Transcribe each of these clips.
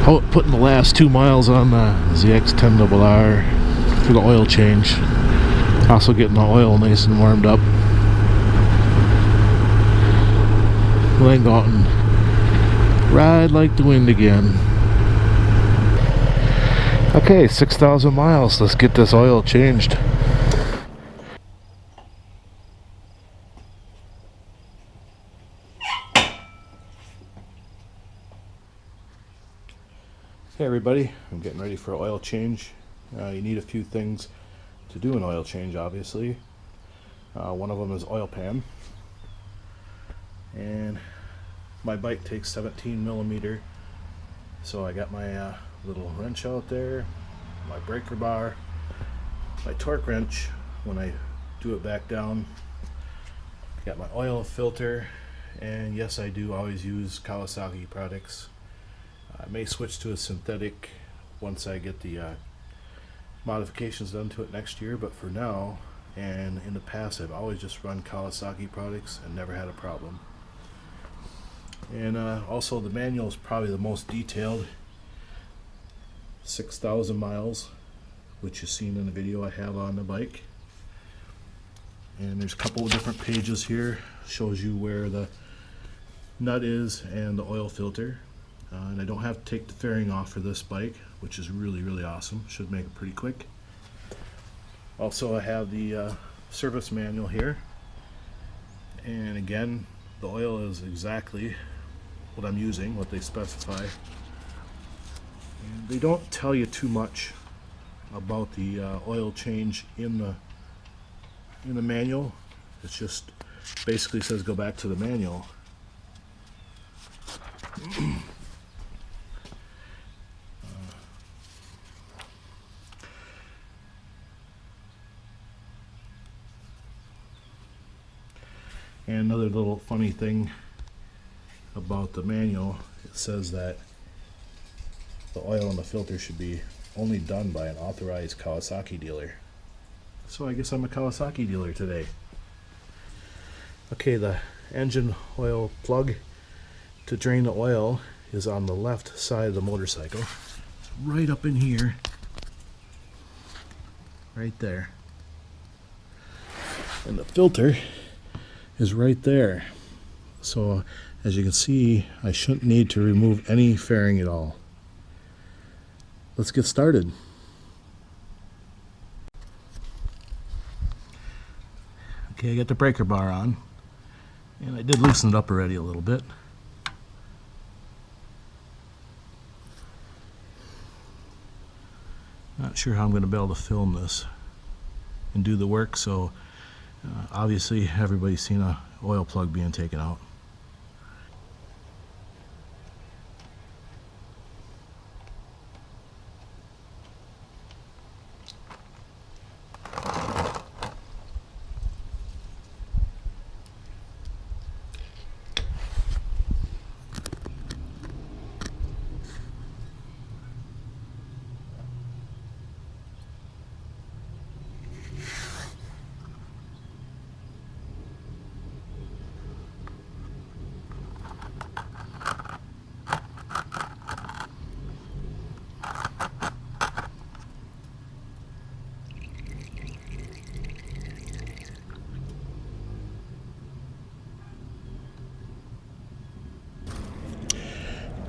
Putting the last 2 miles on the ZX10RR for the oil change. Also getting the oil nice and warmed up. Then go out and ride like the wind again. Okay, 6,000 miles. Let's get this oil changed. Hey everybody, I'm getting ready for an oil change. You need a few things to do an oil change, obviously. One of them is oil pan. And my bike takes 17 millimeter. So I got my little wrench out there, my breaker bar, my torque wrench when I do it back down. Got my oil filter, and yes, I do always use Kawasaki products. I may switch to a synthetic once I get the modifications done to it next year, but for now and in the past I've always just run Kawasaki products and never had a problem. And also the manual is probably the most detailed. 6,000 miles, which you've seen in the video I have on the bike. And there's a couple of different pages here, shows you where the nut is and the oil filter. And I don't have to take the fairing off for this bike, which is really awesome. Should make it pretty quick. Also I have the service manual here, and again the oil is exactly what I'm using, what they specify. And they don't tell you too much about the oil change in the manual. It's just basically says go back to the manual. And another little funny thing about the manual, it says that the oil in the filter should be only done by an authorized Kawasaki dealer. So I guess I'm a Kawasaki dealer today. Okay, the engine oil plug to drain the oil is on the left side of the motorcycle. It's right up in here. Right there. And the filter is right there. So as you can see, I shouldn't need to remove any fairing at all. Let's get started. Okay, I got the breaker bar on, and I did loosen it up already a little bit. Not sure how I'm going to be able to film this and do the work, so obviously everybody's seen a oil plug being taken out.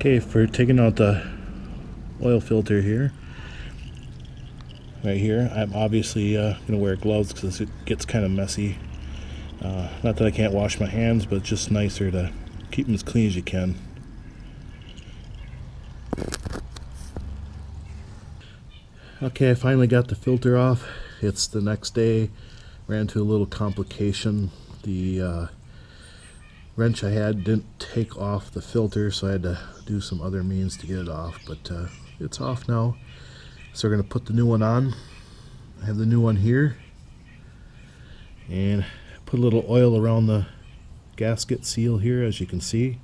Okay, for taking out the oil filter here, right here, I'm obviously going to wear gloves because it gets kind of messy. Not that I can't wash my hands, but it's just nicer to keep them as clean as you can. Okay, I finally got the filter off. It's the next day. Ran into a little complication. The wrench I had didn't take off the filter, so I had to do some other means to get it off, but it's off now. So we're going to put the new one on. I have the new one here, and put a little oil around the gasket seal here, as you can see.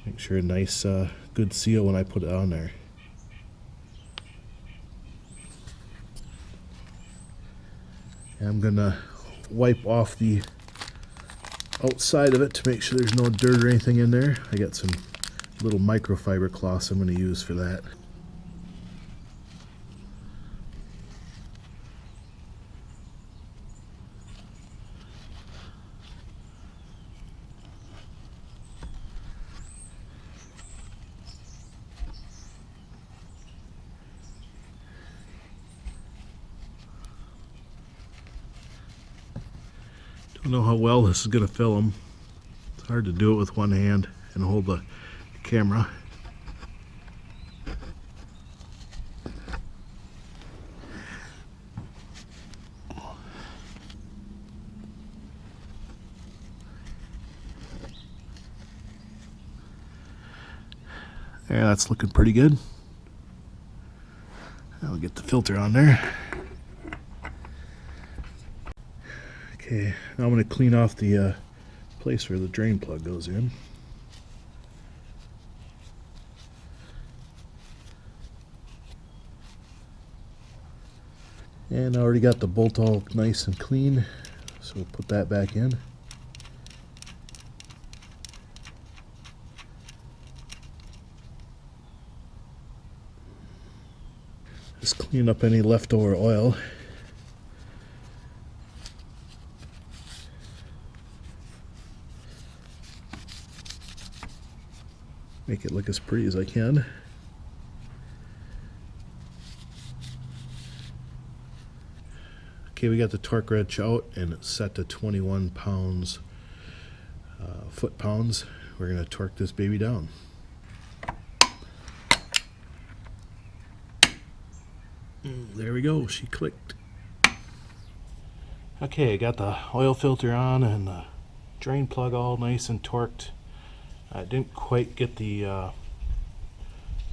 Make sure a nice good seal when I put it on there. And I'm going to wipe off the outside of it to make sure there's no dirt or anything in there. I got some little microfiber cloths I'm going to use for that. Don't know how well this is going to film. It's hard to do it with one hand and hold the camera. Yeah, that's looking pretty good. I'll get the filter on there. Okay, now I'm going to clean off the place where the drain plug goes in. And I already got the bolt all nice and clean, so we'll put that back in. Just clean up any leftover oil. Make it look as pretty as I can. Okay, we got the torque wrench out and it's set to 21 pounds, foot-pounds. We're going to torque this baby down. There we go, she clicked. Okay, I got the oil filter on and the drain plug all nice and torqued. I didn't quite get the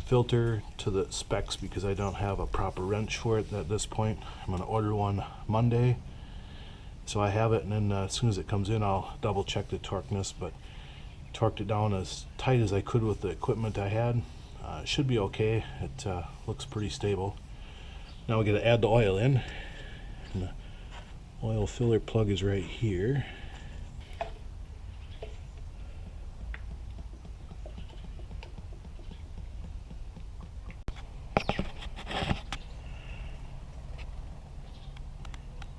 filter to the specs because I don't have a proper wrench for it at this point. I'm going to order one Monday, so I have it, and then as soon as it comes in I'll double check the torqueness, but torqued it down as tight as I could with the equipment I had. It should be okay. It looks pretty stable. Now we're going to add the oil in, and the oil filler plug is right here.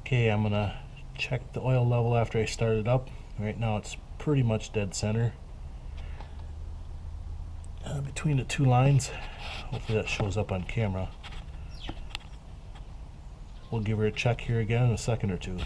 Okay, I'm gonna check the oil level after I start it up. Right now it's pretty much dead center between the two lines. Hopefully that shows up on camera. We'll give her a check here again in a second or two.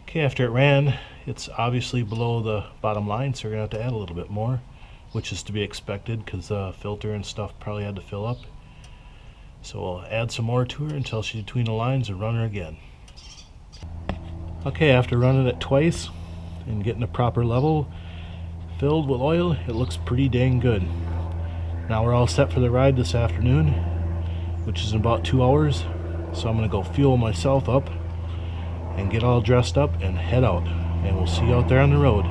Okay, after it ran, it's obviously below the bottom line, so we're going to have to add a little bit more, which is to be expected because the filter and stuff probably had to fill up. So we'll add some more to her until she's between the lines and run her again. Okay, after running it twice and getting the proper level filled with oil, it looks pretty dang good. Now we're all set for the ride this afternoon, which is in about 2 hours. So I'm going to go fuel myself up and get all dressed up and head out, and we'll see you out there on the road.